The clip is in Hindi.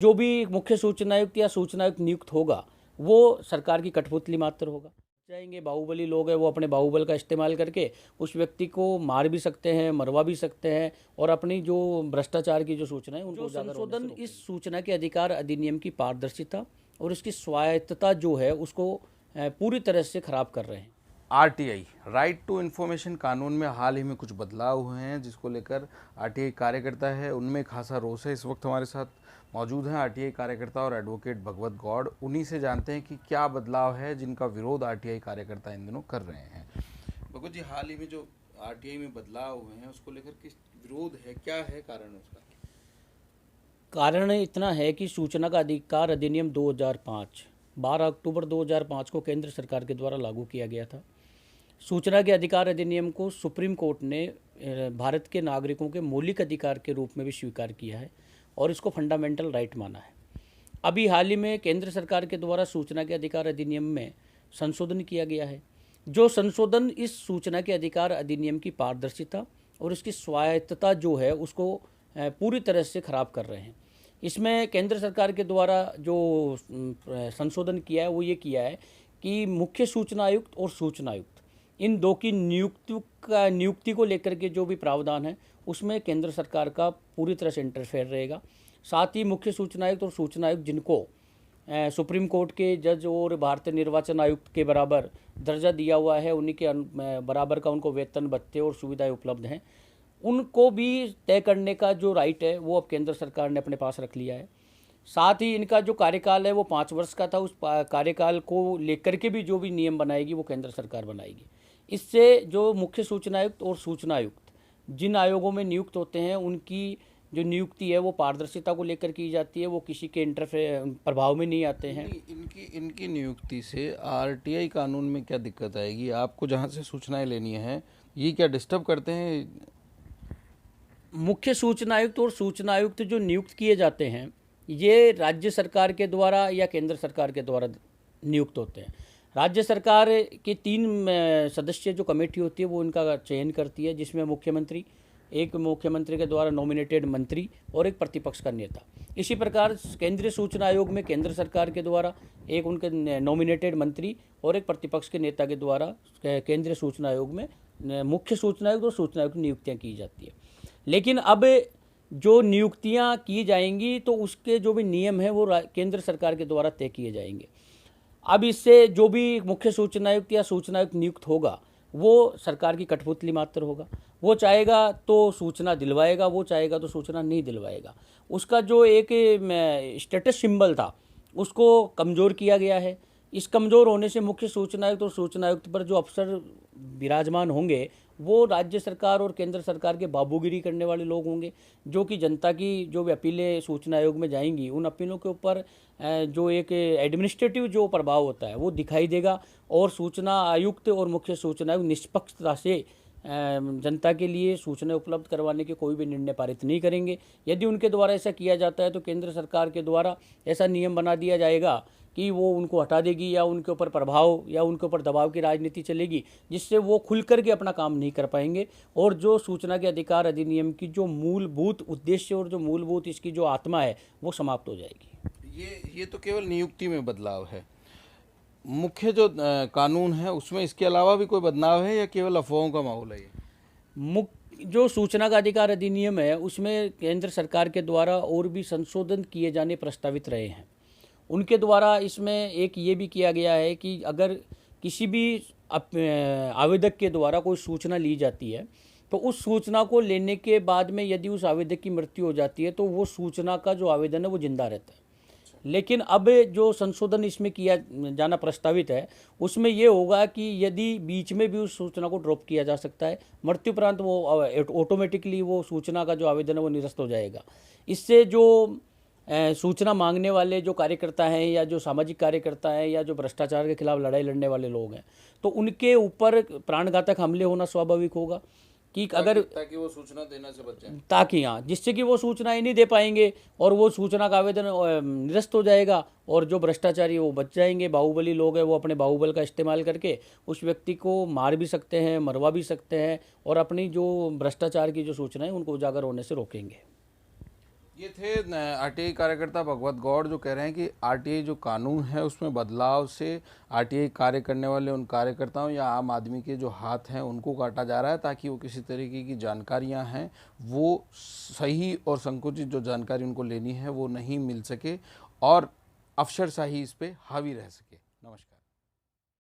जो भी मुख्य सूचना आयुक्त या सूचना आयुक्त नियुक्त होगा वो सरकार की कठपुतली मात्र होगा। जाएंगे बाहुबली लोग हैं, वो अपने बाहुबल का इस्तेमाल करके उस व्यक्ति को मार भी सकते हैं, मरवा भी सकते हैं और अपनी जो भ्रष्टाचार की जो सूचना है उनको उजागर होने से रोकेंगे। इस सूचना के अधिकार अधिनियम की पारदर्शिता और इसकी स्वायत्तता जो है उसको पूरी तरह से खराब कर रहे हैं। आरटीआई राइट टू इन्फॉर्मेशन कानून में हाल ही में कुछ बदलाव हुए हैं, जिसको लेकर आरटीआई कार्यकर्ता है उनमें खासा रोष है। इस वक्त हमारे साथ मौजूद हैं आरटीआई कार्यकर्ता और एडवोकेट भगवत गौड़। उन्हीं से जानते हैं कि क्या बदलाव है जिनका विरोध आरटीआई कार्यकर्ता इन दिनों कर रहे हैं। भगवत जी, हाल ही में जो आरटीआई में बदलाव हुए हैं उसको लेकर किस विरोध है, क्या है कारण उसका? कारण इतना है कि सूचना का अधिकार अधिनियम 2005 12 अक्टूबर 2005 को केंद्र सरकार के द्वारा लागू किया गया था। सूचना के अधिकार अधिनियम को सुप्रीम कोर्ट ने भारत के नागरिकों के मौलिक अधिकार के रूप में भी स्वीकार किया है और इसको फंडामेंटल राइट माना है। अभी हाल ही में केंद्र सरकार के द्वारा सूचना के अधिकार अधिनियम में संशोधन किया गया है। जो संशोधन इस सूचना के अधिकार अधिनियम की पारदर्शिता और इसकी स्वायत्तता जो है उसको पूरी तरह से खराब कर रहे हैं। इसमें केंद्र सरकार के द्वारा जो संशोधन किया है वो ये किया है कि मुख्य सूचना आयुक्त और सूचना आयुक्त इन दो की नियुक्ति को लेकर के जो भी प्रावधान है उसमें केंद्र सरकार का पूरी तरह से इंटरफेयर रहेगा। साथ ही मुख्य सूचना आयुक्त और सूचना आयुक्त जिनको सुप्रीम कोर्ट के जज और भारतीय निर्वाचन आयुक्त के बराबर दर्जा दिया हुआ है, उन्हीं के बराबर का उनको वेतन भत्ते और सुविधाएं उपलब्ध हैं, उनको भी तय करने का जो राइट है वो अब केंद्र सरकार ने अपने पास रख लिया है। साथ ही इनका जो कार्यकाल है वो 5 वर्ष का था, उस कार्यकाल को लेकर के भी जो भी नियम बनाएगी वो केंद्र सरकार बनाएगी। इससे जो मुख्य सूचना आयुक्त और सूचना आयुक्त जिन आयोगों में नियुक्त होते हैं उनकी जो नियुक्ति है वो पारदर्शिता को लेकर की जाती है, वो किसी के प्रभाव में नहीं आते हैं। इनकी नियुक्ति से आरटीआई कानून में क्या दिक्कत आएगी? आपको जहां से सूचनाएं लेनी है ये क्या डिस्टर्ब करते हैं? मुख्य सूचना आयुक्त और सूचना आयुक्त जो नियुक्त किए जाते हैं ये राज्य सरकार के द्वारा या केंद्र सरकार के द्वारा नियुक्त होते हैं। राज्य सरकार के 3 सदस्यीय जो कमेटी होती है वो इनका चयन करती है, जिसमें मुख्यमंत्री, एक मुख्यमंत्री के द्वारा नॉमिनेटेड मंत्री और एक प्रतिपक्ष का नेता। इसी प्रकार केंद्रीय सूचना आयोग में केंद्र सरकार के द्वारा एक उनके नॉमिनेटेड मंत्री और एक प्रतिपक्ष के नेता के द्वारा केंद्रीय सूचना आयोग में मुख्य सूचना आयुक्त और सूचना आयुक्त नियुक्तियाँ की जाती है। लेकिन अब जो नियुक्तियां की जाएंगी तो उसके जो भी नियम हैं वो केंद्र सरकार के द्वारा तय किए जाएंगे। अब इससे जो भी मुख्य सूचना आयुक्त या सूचना आयुक्त नियुक्त होगा वो सरकार की कठपुतली मात्र होगा। वो चाहेगा तो सूचना दिलवाएगा, वो चाहेगा तो सूचना नहीं दिलवाएगा। उसका जो एक स्टेटस सिंबल था उसको कमज़ोर किया गया है। इस कमज़ोर होने से मुख्य सूचना आयुक्त और सूचना आयुक्त पर जो अफसर विराजमान होंगे वो राज्य सरकार और केंद्र सरकार के बाबूगिरी करने वाले लोग होंगे, जो कि जनता की जो भी अपीलें सूचना आयोग में जाएंगी उन अपीलों के ऊपर जो एक एडमिनिस्ट्रेटिव जो प्रभाव होता है वो दिखाई देगा और सूचना आयुक्त और मुख्य सूचना आयुक्त निष्पक्षता से जनता के लिए सूचना उपलब्ध करवाने के कोई भी निर्णय पारित नहीं करेंगे। यदि उनके द्वारा ऐसा किया जाता है तो केंद्र सरकार के द्वारा ऐसा नियम बना दिया जाएगा कि वो उनको हटा देगी या उनके ऊपर प्रभाव या उनके ऊपर दबाव की राजनीति चलेगी, जिससे वो खुल करके अपना काम नहीं कर पाएंगे और जो सूचना के अधिकार अधिनियम की जो मूलभूत उद्देश्य और जो मूलभूत इसकी जो आत्मा है वो समाप्त हो जाएगी। ये तो केवल नियुक्ति में बदलाव है। मुख्य जो कानून है उसमें इसके अलावा भी कोई बदलाव है या केवल अफवाहों का माहौल है? मुख्य जो सूचना का अधिकार अधिनियम है उसमें केंद्र सरकार के द्वारा और भी संशोधन किए जाने प्रस्तावित रहे हैं। उनके द्वारा इसमें एक ये भी किया गया है कि अगर किसी भी आवेदक के द्वारा कोई सूचना ली जाती है तो उस सूचना को लेने के बाद में यदि उस आवेदक की मृत्यु हो जाती है तो वो सूचना का जो आवेदन है वो जिंदा रहता है। लेकिन अब जो संशोधन इसमें किया जाना प्रस्तावित है उसमें ये होगा कि यदि बीच में भी उस सूचना को ड्रॉप किया जा सकता है, मृत्युपरांत वो ऑटोमेटिकली वो सूचना का जो आवेदन है वो निरस्त हो जाएगा। इससे जो सूचना मांगने वाले जो कार्यकर्ता हैं या जो सामाजिक कार्यकर्ता हैं या जो भ्रष्टाचार के खिलाफ लड़ाई लड़ने वाले लोग हैं तो उनके ऊपर प्राणघातक हमले होना स्वाभाविक होगा कि अगर ताकि वो सूचना देने से बच जाए, ताकि हाँ, जिससे कि वो सूचनाएं नहीं दे पाएंगे और वो सूचना का आवेदन निरस्त हो जाएगा और जो भ्रष्टाचारी वो बच जाएंगे। बाहुबली लोग हैं वो अपने बाहुबल का इस्तेमाल करके उस व्यक्ति को मार भी सकते हैं, मरवा भी सकते हैं और अपनी जो भ्रष्टाचार की जो सूचनाएं उनको उजागर होने से रोकेंगे। ये थे आरटीआई कार्यकर्ता भगवत गौड़, जो कह रहे हैं कि आरटीआई जो कानून है उसमें बदलाव से आरटीआई कार्य करने वाले उन कार्यकर्ताओं या आम आदमी के जो हाथ हैं उनको काटा जा रहा है, ताकि वो किसी तरीके की जानकारियां हैं वो सही और संकुचित जो जानकारी उनको लेनी है वो नहीं मिल सके और अफसरशाही इस पे हावी रह सके। नमस्कार।